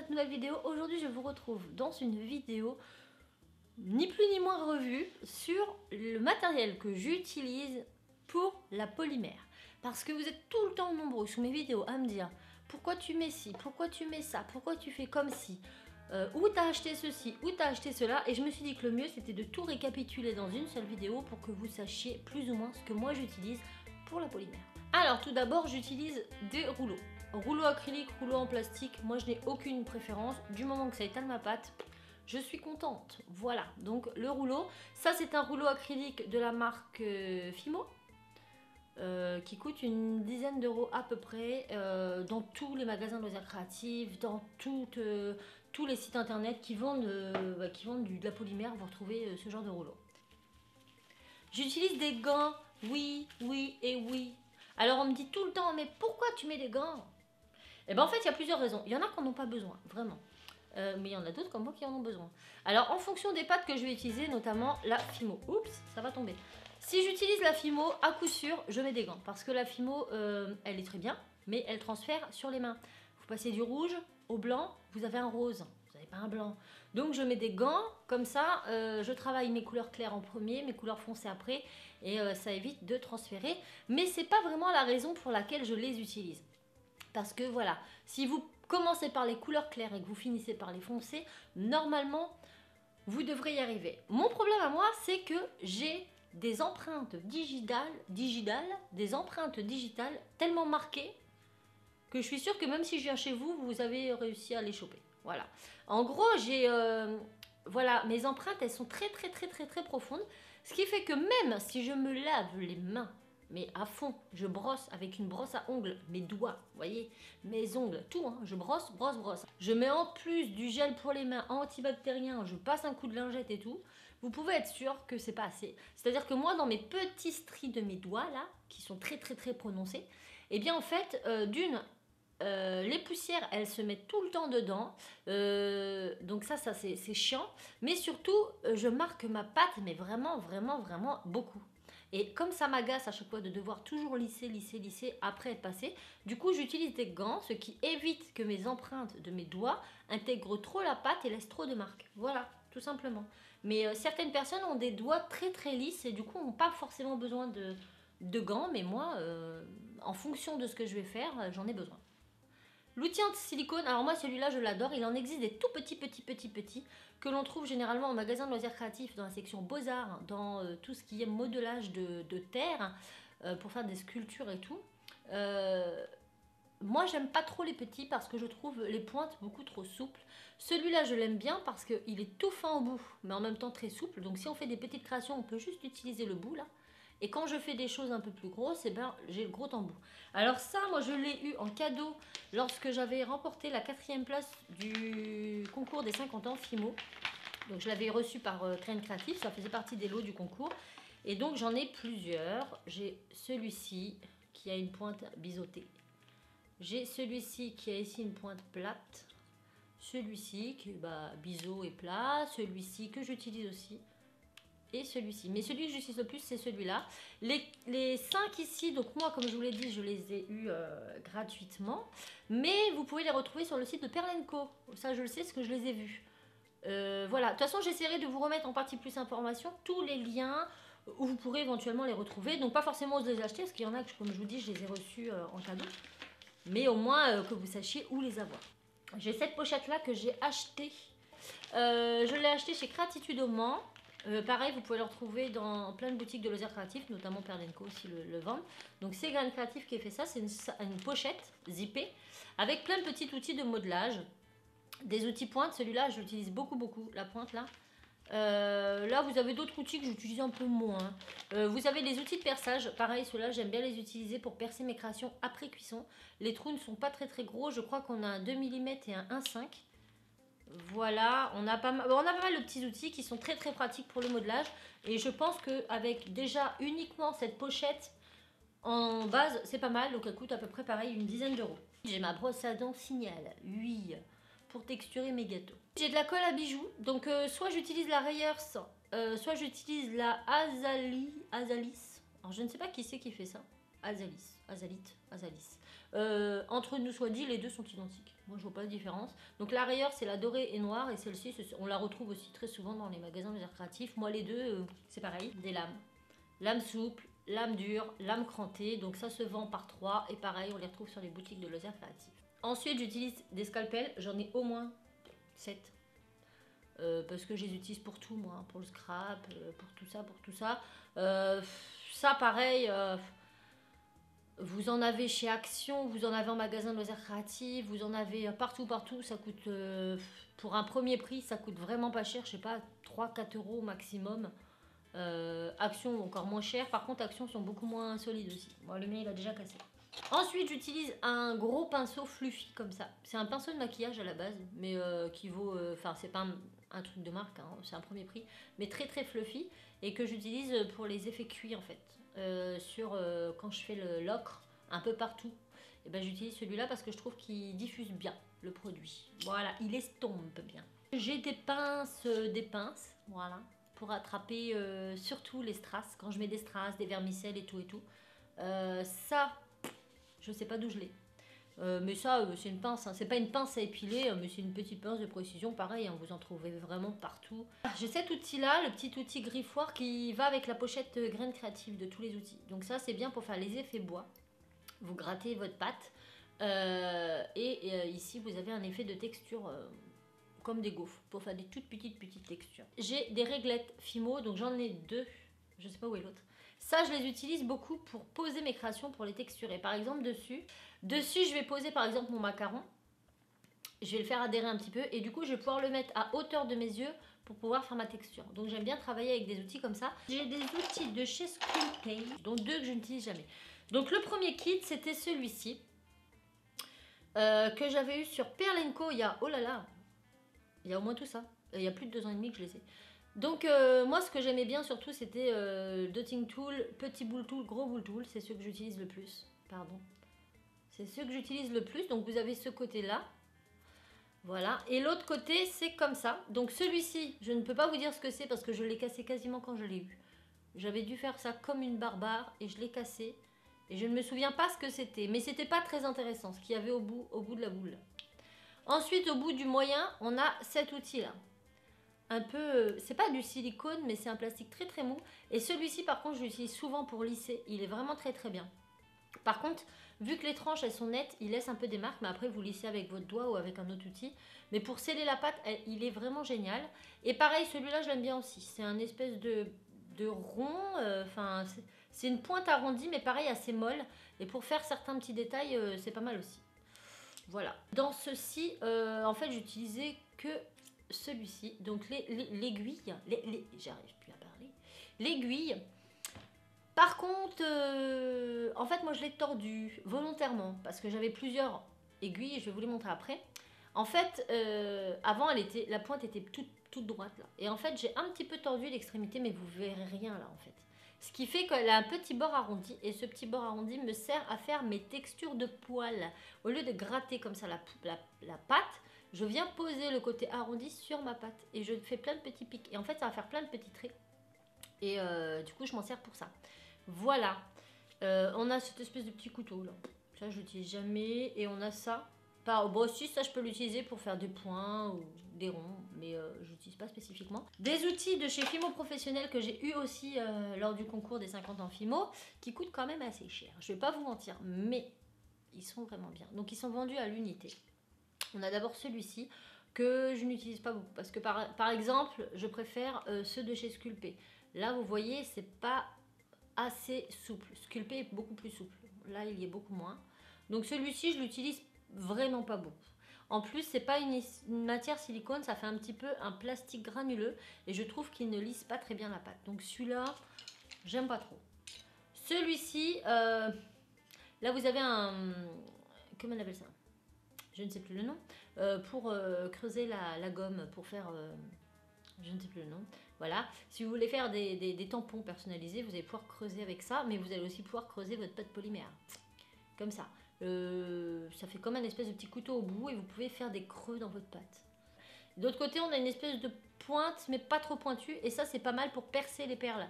cette nouvelle vidéo. Aujourd'hui je vous retrouve dans une vidéo ni plus ni moins revue sur le matériel que j'utilise pour la polymère. Parce que vous êtes tout le temps nombreux sous mes vidéos à me dire pourquoi tu mets ci, pourquoi tu mets ça, pourquoi tu fais comme ci, où t'as acheté ceci, où t'as acheté cela. Et je me suis dit que le mieux c'était de tout récapituler dans une seule vidéo pour que vous sachiez plus ou moins ce que moi j'utilise pour la polymère. Alors tout d'abord j'utilise des rouleaux. Rouleau acrylique, rouleau en plastique, moi je n'ai aucune préférence. Du moment que ça étale ma pâte, je suis contente. Voilà, donc le rouleau, ça c'est un rouleau acrylique de la marque Fimo. Qui coûte une dizaine d'euros à peu près dans tous les magasins de loisirs créatifs, dans tous les sites internet qui vendent de la polymère, vous retrouvez ce genre de rouleau. J'utilise des gants, oui et oui. Alors on me dit tout le temps, mais pourquoi tu mets des gants? Eh bien en fait il y a plusieurs raisons. Il y en a qui n'en ont pas besoin, vraiment. Mais il y en a d'autres comme moi qui en ont besoin. Alors en fonction des pâtes que je vais utiliser, notamment la Fimo. Oups, ça va tomber. Si j'utilise la Fimo, à coup sûr, je mets des gants. Parce que la Fimo, elle est très bien, mais elle transfère sur les mains. Vous passez du rouge au blanc, vous avez un rose. Vous n'avez pas un blanc. Donc je mets des gants, comme ça, je travaille mes couleurs claires en premier, mes couleurs foncées après, et ça évite de transférer. Mais c'est pas vraiment la raison pour laquelle je les utilise. Parce que voilà, si vous commencez par les couleurs claires et que vous finissez par les foncées, normalement, vous devrez y arriver. Mon problème à moi, c'est que j'ai des empreintes digitales tellement marquées que je suis sûre que même si je viens chez vous, vous avez réussi à les choper. Voilà. En gros, j'ai voilà, mes empreintes, elles sont très profondes. Ce qui fait que même si je me lave les mains, mais à fond, je brosse avec une brosse à ongles, mes doigts, vous voyez, mes ongles, tout, hein, je brosse. Je mets en plus du gel pour les mains antibactérien, je passe un coup de lingette et tout. Vous pouvez être sûr que c'est pas assez. C'est-à-dire que moi, dans mes petits stries de mes doigts, là, qui sont très prononcés, eh bien en fait, les poussières, elles se mettent tout le temps dedans. Donc ça c'est chiant. Mais surtout, je marque ma pâte, mais vraiment beaucoup. Et comme ça m'agace à chaque fois de devoir toujours lisser après être passé, du coup j'utilise des gants, ce qui évite que mes empreintes de mes doigts intègrent trop la pâte et laissent trop de marques. Voilà, tout simplement. Mais certaines personnes ont des doigts très lisses et du coup n'ont pas forcément besoin de gants. Mais moi, en fonction de ce que je vais faire, j'en ai besoin. L'outil anti-silicone, alors moi celui-là je l'adore, il en existe des tout petits que l'on trouve généralement en magasin de loisirs créatifs dans la section Beaux-Arts, dans tout ce qui est modelage de terre pour faire des sculptures et tout. Moi j'aime pas trop les petits parce que je trouve les pointes beaucoup trop souples. Celui-là je l'aime bien parce qu'il est tout fin au bout mais en même temps très souple, donc si on fait des petites créations on peut juste utiliser le bout là. Et quand je fais des choses un peu plus grosses, eh ben, j'ai le gros embout. Alors ça, moi je l'ai eu en cadeau lorsque j'avais remporté la 4e place du concours des 50 ans Fimo. Donc je l'avais reçu par Train Créatif, ça faisait partie des lots du concours. Et donc j'en ai plusieurs. J'ai celui-ci qui a une pointe biseautée. J'ai celui-ci qui a ici une pointe plate. Celui-ci qui est biseau et plat. Celui-ci que j'utilise aussi. Et celui-ci. Mais celui que j'utilise le plus, c'est celui-là. Les 5 ici, donc moi, comme je vous l'ai dit, je les ai eus gratuitement. Mais vous pouvez les retrouver sur le site de Perle & Co. Ça, je le sais, parce que je les ai vus. Voilà. De toute façon, j'essaierai de vous remettre en partie plus information tous les liens où vous pourrez éventuellement les retrouver. Donc, pas forcément de les acheter, parce qu'il y en a que, comme je vous dis, je les ai reçus en cadeau. Mais au moins, que vous sachiez où les avoir. J'ai cette pochette-là que j'ai achetée. Je l'ai achetée chez Gratitude au Mans. Pareil, vous pouvez le retrouver dans plein de boutiques de loisirs créatifs, notamment Perle & Co aussi le vendent. Donc c'est Grain Créatif qui a fait ça, c'est une pochette zippée avec plein de petits outils de modelage. Des outils pointes, celui-là je l'utilise beaucoup, la pointe là. Là vous avez d'autres outils que j'utilise un peu moins. Vous avez des outils de perçage, pareil ceux-là j'aime bien les utiliser pour percer mes créations après cuisson. Les trous ne sont pas très gros, je crois qu'on a un 2 mm et un 1,5 mm. Voilà, on a pas mal de petits outils qui sont très pratiques pour le modelage. Et je pense qu'avec déjà uniquement cette pochette en base, c'est pas mal. Donc elle coûte à peu près pareil, une dizaine d'euros. J'ai ma brosse à dents Signal, oui, pour texturer mes gâteaux. J'ai de la colle à bijoux. Donc soit j'utilise la Rayers, soit j'utilise la Azalis. Alors je ne sais pas qui c'est qui fait ça. Azalis. Azalis. Entre nous soit dit, les deux sont identiques. Moi, je vois pas de différence. Donc la rayure, c'est la dorée et noire, et celle-ci, on la retrouve aussi très souvent dans les magasins de créatifs. Moi, les deux, c'est pareil. Des lames. Lame souple, lame dure, lame crantée. Donc ça se vend par 3, et pareil, on les retrouve sur les boutiques de loisirs créatifs. Ensuite, j'utilise des scalpels. J'en ai au moins 7. Parce que je les utilise pour tout, moi. Pour le scrap, pour tout ça, pour tout ça. Ça, pareil... vous en avez chez Action, vous en avez en magasin de loisirs créatifs, vous en avez partout, ça coûte, pour un premier prix, ça coûte vraiment pas cher, je sais pas, 3-4 euros maximum. Action encore moins cher, par contre Action sont beaucoup moins solides aussi. Bon, le mien il a déjà cassé. Ensuite j'utilise un gros pinceau fluffy comme ça. C'est un pinceau de maquillage à la base, mais qui vaut, enfin c'est pas un truc de marque, hein, c'est un premier prix, mais très très fluffy, et que j'utilise pour les effets cuits en fait. Quand je fais l'ocre un peu partout, et ben j'utilise celui-là parce que je trouve qu'il diffuse bien le produit. Voilà, il estompe bien. J'ai des pinces, voilà, pour attraper surtout les strass. Quand je mets des strass, des vermicelles et tout et tout. Ça, je sais pas d'où je l'ai. Mais ça, c'est une pince, hein. C'est pas une pince à épiler, mais c'est une petite pince de précision, pareil, hein, vous en trouvez vraiment partout. J'ai cet outil-là, le petit outil griffoir qui va avec la pochette graines créatives de tous les outils. Donc ça, c'est bien pour faire les effets bois. Vous grattez votre pâte, ici, vous avez un effet de texture comme des gaufres, pour faire des toutes petites textures. J'ai des réglettes Fimo, donc j'en ai 2, je sais pas où est l'autre. Ça, je les utilise beaucoup pour poser mes créations, pour les texturer. Par exemple, dessus, je vais poser par exemple mon macaron. Je vais le faire adhérer un petit peu et du coup, je vais pouvoir le mettre à hauteur de mes yeux pour pouvoir faire ma texture. Donc, j'aime bien travailler avec des outils comme ça. J'ai des outils de chez Sculpey, dont 2 que je n'utilise jamais. Donc, le premier kit, c'était celui-ci que j'avais eu sur Perlenco il y a, oh là là, il y a au moins tout ça. Il y a plus de 2 ans et demi que je les ai. Donc moi ce que j'aimais bien surtout c'était Dotting Tool, Petit Boule Tool, Gros Boule Tool, c'est ceux que j'utilise le plus, pardon. C'est ceux que j'utilise le plus, donc vous avez ce côté là, voilà. Et l'autre côté c'est comme ça, donc celui-ci je ne peux pas vous dire ce que c'est parce que je l'ai cassé quasiment quand je l'ai eu. J'avais dû faire ça comme une barbare et je l'ai cassé et je ne me souviens pas ce que c'était, mais c'était pas très intéressant ce qu'il y avait au bout de la boule. Ensuite au bout du moyen on a cet outil là. Un peu, c'est pas du silicone mais c'est un plastique très très mou, et celui-ci par contre je l'utilise souvent pour lisser, il est vraiment très très bien. Par contre vu que les tranches elles sont nettes, il laisse un peu des marques, mais après vous lissez avec votre doigt ou avec un autre outil, mais pour sceller la pâte il est vraiment génial. Et pareil celui-là je l'aime bien aussi, c'est un espèce de rond, enfin c'est une pointe arrondie mais pareil assez molle, et pour faire certains petits détails c'est pas mal aussi. Voilà, dans ceci en fait j'utilisais que celui-ci, donc l'aiguille, j'arrive plus à parler, l'aiguille. Par contre, en fait moi je l'ai tordu volontairement parce que j'avais plusieurs aiguilles, je vais vous les montrer après. En fait, avant la pointe était toute droite là, et en fait j'ai un petit peu tordu l'extrémité, mais vous verrez rien là en fait. Ce qui fait qu'elle a un petit bord arrondi, et ce petit bord arrondi me sert à faire mes textures de poils. Au lieu de gratter comme ça la pâte, je viens poser le côté arrondi sur ma pâte et je fais plein de petits pics. Et en fait, ça va faire plein de petits traits. Et du coup, je m'en sers pour ça. Voilà. On a cette espèce de petit couteau là. Ça, je l'utilise jamais. Et on a ça. Bon, si, ça, je peux l'utiliser pour faire des points ou des ronds, mais je n'utilise pas spécifiquement. Des outils de chez Fimo Professionnel que j'ai eu aussi lors du concours des 50 ans Fimo, qui coûtent quand même assez cher. Je vais pas vous mentir, mais ils sont vraiment bien. Donc, ils sont vendus à l'unité. On a d'abord celui-ci que je n'utilise pas beaucoup parce que par exemple je préfère ceux de chez Sculpey. Là vous voyez c'est pas assez souple. Sculpey est beaucoup plus souple. Là il y est beaucoup moins. Donc celui-ci je l'utilise vraiment pas beaucoup. En plus c'est pas une matière silicone, ça fait un petit peu un plastique granuleux et je trouve qu'il ne lisse pas très bien la pâte. Donc celui-là j'aime pas trop. Celui-ci là vous avez un, comment on appelle ça, je ne sais plus le nom, pour creuser la gomme, pour faire, je ne sais plus le nom, voilà. Si vous voulez faire des tampons personnalisés, vous allez pouvoir creuser avec ça, mais vous allez aussi pouvoir creuser votre pâte polymère, comme ça. Ça fait comme un espèce de petit couteau au bout, et vous pouvez faire des creux dans votre pâte. D'autre côté, on a une espèce de pointe, mais pas trop pointue, et ça c'est pas mal pour percer les perles.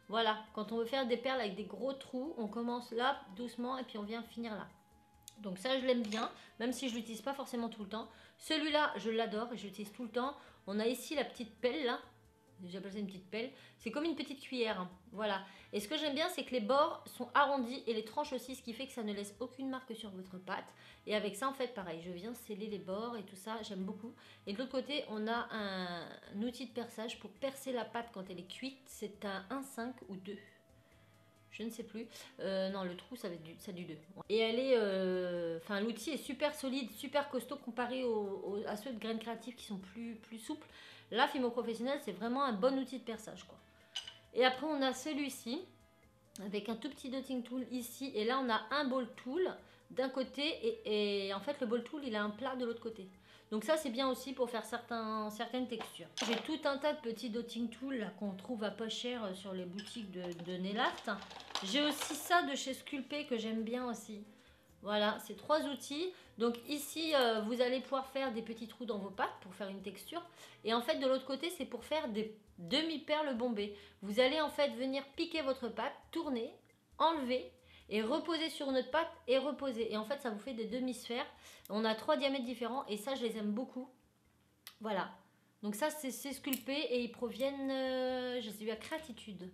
Voilà, quand on veut faire des perles avec des gros trous, on commence là doucement et puis on vient finir là. Donc ça, je l'aime bien, même si je ne l'utilise pas forcément tout le temps. Celui-là, je l'adore et je l'utilise tout le temps. On a ici la petite pelle là. J'appelle ça une petite pelle. C'est comme une petite cuillère. Hein. Voilà. Et ce que j'aime bien, c'est que les bords sont arrondis et les tranches aussi, ce qui fait que ça ne laisse aucune marque sur votre pâte. Et avec ça, en fait, pareil, je viens sceller les bords et tout ça. J'aime beaucoup. Et de l'autre côté, on a un outil de perçage pour percer la pâte quand elle est cuite. C'est un 1,5 ou 2. Je ne sais plus. Non, le trou, ça va être ça du 2. Et elle est... Enfin, l'outil est super solide, super costaud comparé à ceux de Graines Créatives qui sont plus souples. Là, Fimo Professionnel, c'est vraiment un bon outil de perçage, quoi. Et après, on a celui-ci, avec un tout petit dotting tool ici. Et là, on a un ball tool d'un côté. Et en fait, le ball tool, il a un plat de l'autre côté. Donc ça, c'est bien aussi pour faire certaines textures. J'ai tout un tas de petits dotting tools qu'on trouve à pas cher sur les boutiques de nail art. J'ai aussi ça de chez Sculpey que j'aime bien aussi. Voilà, c'est 3 outils. Donc ici, vous allez pouvoir faire des petits trous dans vos pâtes pour faire une texture. Et en fait, de l'autre côté, c'est pour faire des demi-perles bombées. Vous allez en fait venir piquer votre pâte, tourner, enlever et reposer sur notre pâte et reposer. Et en fait, ça vous fait des demi-sphères. On a 3 diamètres différents et ça, je les aime beaucoup. Voilà. Donc ça, c'est Sculpey et ils proviennent, je les ai eu à Créatitude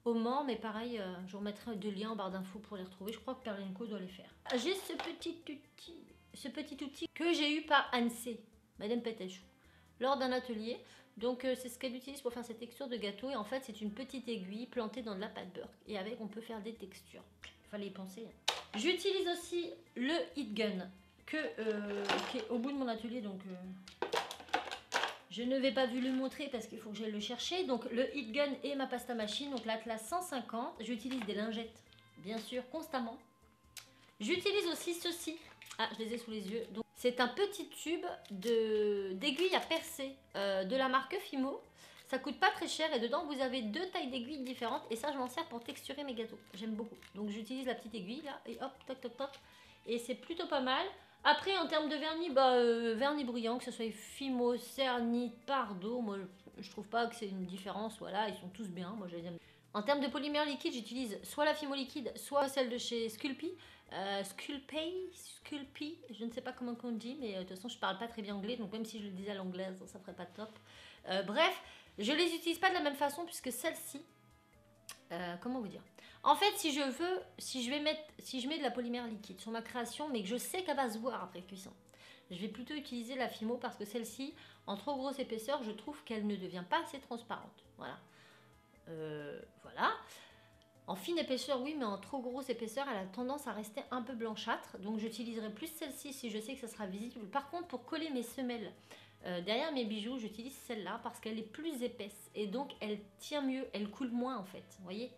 au Mans, mais pareil, je vous remettrai 2 liens en barre d'infos pour les retrouver. Je crois que Perlenco doit les faire. J'ai ce petit outil que j'ai eu par Anne-C, Madame Pétechou, lors d'un atelier. Donc c'est ce qu'elle utilise pour faire cette texture de gâteau. Et en fait, c'est une petite aiguille plantée dans de la pâte beurre. Et avec, on peut faire des textures. Il fallait y penser. J'utilise aussi le heat gun qui est au bout de mon atelier. Donc je ne vais pas vous le montrer parce qu'il faut que j'aille le chercher. Donc le heat gun et ma pasta machine. Donc l'Atlas 150. J'utilise des lingettes, bien sûr, constamment. J'utilise aussi ceci. Ah, je les ai sous les yeux. Donc c'est un petit tube d'aiguille à percer de la marque Fimo. Ça coûte pas très cher et dedans vous avez 2 tailles d'aiguilles différentes. Et ça, je m'en sers pour texturer mes gâteaux. J'aime beaucoup. Donc j'utilise la petite aiguille là et hop, toc toc toc. Et c'est plutôt pas mal. Après, en termes de vernis, vernis brillant, que ce soit Fimo, Cernit, Pardo, moi je trouve pas que c'est une différence. Voilà, ils sont tous bien. Moi je les aime. En termes de polymère liquide, j'utilise soit la Fimo liquide, soit celle de chez Sculpey. Sculpey, je ne sais pas comment on dit, mais de toute façon je parle pas très bien anglais, donc même si je le disais à l'anglaise, ça ferait pas top. Bref, je les utilise pas de la même façon puisque celle-ci, comment vous dire, en fait si je mets de la polymère liquide sur ma création, mais que je sais qu'elle va se voir après cuisson, je vais plutôt utiliser la Fimo parce que celle-ci, en trop grosse épaisseur, je trouve qu'elle ne devient pas assez transparente. Voilà. Voilà. En fine épaisseur, oui, mais en trop grosse épaisseur, elle a tendance à rester un peu blanchâtre. Donc j'utiliserai plus celle-ci si je sais que ça sera visible. Par contre, pour coller mes semelles derrière mes bijoux, j'utilise celle-là parce qu'elle est plus épaisse. Et donc, elle tient mieux, elle coule moins en fait. Vous voyez,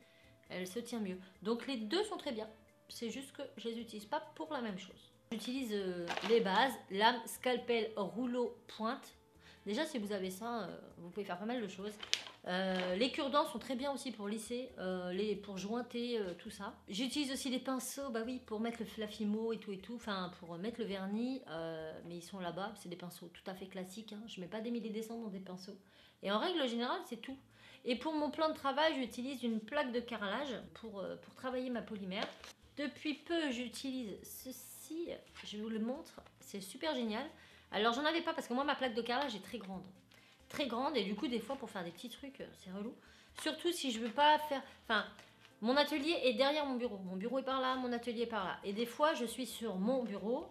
elle se tient mieux. Donc les deux sont très bien. C'est juste que je les utilise pas pour la même chose. J'utilise les bases, lame, scalpel, rouleau, pointe. Déjà, si vous avez ça, vous pouvez faire pas mal de choses. Les cure-dents sont très bien aussi pour lisser, pour jointer, tout ça. J'utilise aussi des pinceaux, bah oui, pour mettre la Fimo et tout, enfin pour mettre le vernis, mais ils sont là-bas, c'est des pinceaux tout à fait classiques, hein. Je mets pas des milliers des cents dans des pinceaux. Et en règle générale, c'est tout. Et pour mon plan de travail, j'utilise une plaque de carrelage pour travailler ma polymère. Depuis peu, j'utilise ceci, je vous le montre, c'est super génial. Alors j'en avais pas parce que moi ma plaque de carrelage est très grande et du coup des fois pour faire des petits trucs c'est relou, surtout si je veux pas faire, enfin mon atelier est derrière mon bureau est par là, mon atelier est par là et des fois je suis sur mon bureau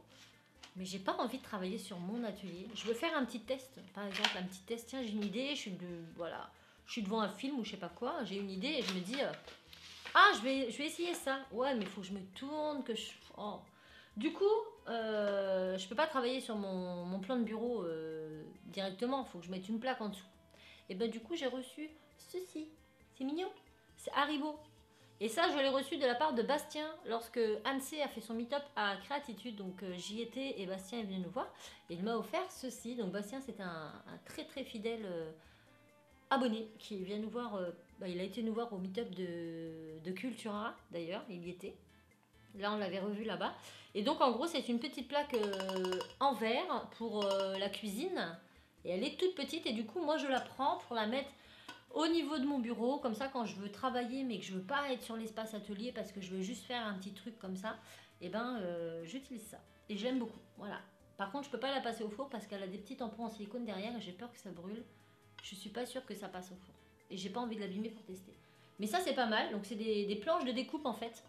mais j'ai pas envie de travailler sur mon atelier, je veux faire un petit test, par exemple un petit test, tiens j'ai une idée, je suis devant un film ou je sais pas quoi, j'ai une idée et je me dis ah je vais essayer ça, ouais mais il faut que je me tourne, du coup, je peux pas travailler sur mon plan de bureau directement. Il faut que je mette une plaque en dessous. Et ben du coup, j'ai reçu ceci. C'est mignon. C'est Haribo. Et ça, je l'ai reçu de la part de Bastien lorsque Anne-C a fait son meet-up à Créatitude. Donc j'y étais et Bastien est venu nous voir. Et il m'a offert ceci. Donc Bastien, c'est un très très fidèle abonné qui vient nous voir. Il a été nous voir au meet-up de Cultura d'ailleurs. Il y était. Là, on l'avait revu là-bas. Et donc, en gros, c'est une petite plaque en verre pour la cuisine. Et elle est toute petite. Et du coup, moi, je la prends pour la mettre au niveau de mon bureau, comme ça quand je veux travailler mais que je veux pas être sur l'espace atelier parce que je veux juste faire un petit truc comme ça, et ben j'utilise ça. Et j'aime beaucoup, voilà. Par contre je peux pas la passer au four parce qu'elle a des petits tampons en silicone derrière et j'ai peur que ça brûle. Je suis pas sûre que ça passe au four. Et j'ai pas envie de l'abîmer pour tester. Mais ça c'est pas mal, donc c'est des planches de découpe en fait.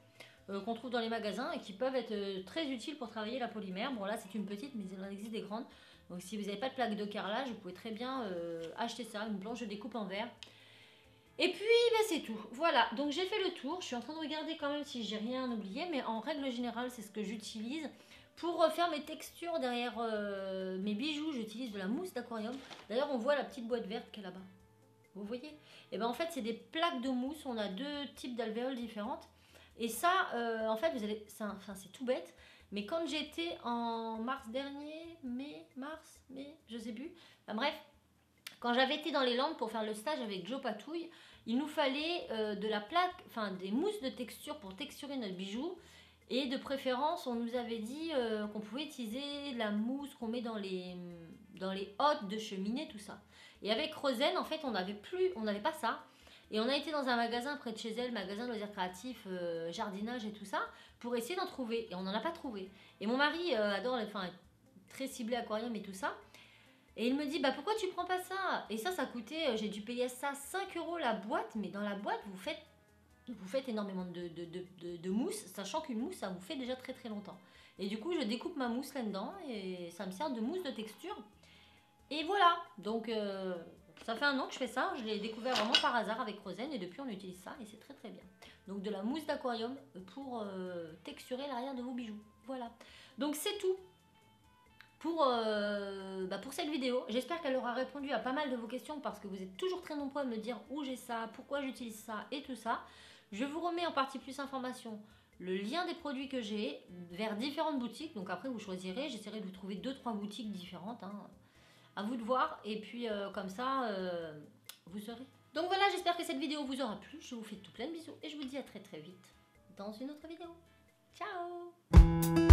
Qu'on trouve dans les magasins et qui peuvent être très utiles pour travailler la polymère. Bon là c'est une petite mais il en existe des grandes. Donc si vous n'avez pas de plaque de carrelage, vous pouvez très bien acheter ça, une planche de découpe en verre. Et puis ben, c'est tout. Voilà, donc j'ai fait le tour. Je suis en train de regarder quand même si j'ai rien oublié, mais en règle générale c'est ce que j'utilise. Pour faire mes textures derrière mes bijoux, j'utilise de la mousse d'aquarium. D'ailleurs on voit la petite boîte verte qui est là-bas. Vous voyez? Et ben en fait c'est des plaques de mousse, on a deux types d'alvéoles différentes. Et ça, en fait, vous allez, c'est tout bête, mais quand j'étais en mars dernier, mars, je sais plus, enfin, bref, quand j'avais été dans les Landes pour faire le stage avec Joe Patouille, il nous fallait de la plaque, enfin des mousses de texture pour texturer notre bijou. Et de préférence, on nous avait dit qu'on pouvait utiliser la mousse qu'on met dans les hottes de cheminée, tout ça. Et avec Rosen, en fait, on n'avait pas ça. Et on a été dans un magasin près de chez elle, magasin de loisirs créatifs, jardinage et tout ça, pour essayer d'en trouver. Et on n'en a pas trouvé. Et mon mari adore, enfin, très ciblé aquarium et tout ça. Et il me dit, bah pourquoi tu prends pas ça? Et ça coûtait, j'ai dû payer ça 5 € la boîte, mais dans la boîte, vous faites énormément de mousse, sachant qu'une mousse, ça vous fait déjà très très longtemps. Et du coup, je découpe ma mousse là-dedans et ça me sert de mousse de texture. Et voilà, donc ça fait 1 an que je fais ça, je l'ai découvert vraiment par hasard avec Rosen et depuis on utilise ça et c'est très très bien. Donc de la mousse d'aquarium pour texturer l'arrière de vos bijoux. Voilà, donc c'est tout pour cette vidéo. J'espère qu'elle aura répondu à pas mal de vos questions parce que vous êtes toujours très nombreux à me dire où j'ai ça, pourquoi j'utilise ça et tout ça. Je vous remets en partie plus information le lien des produits que j'ai vers différentes boutiques. Donc après vous choisirez, j'essaierai de vous trouver 2-3 boutiques différentes. Hein. À vous de voir et puis comme ça vous saurez. Donc voilà, j'espère que cette vidéo vous aura plu. Je vous fais tout plein de bisous et je vous dis à très très vite dans une autre vidéo. Ciao!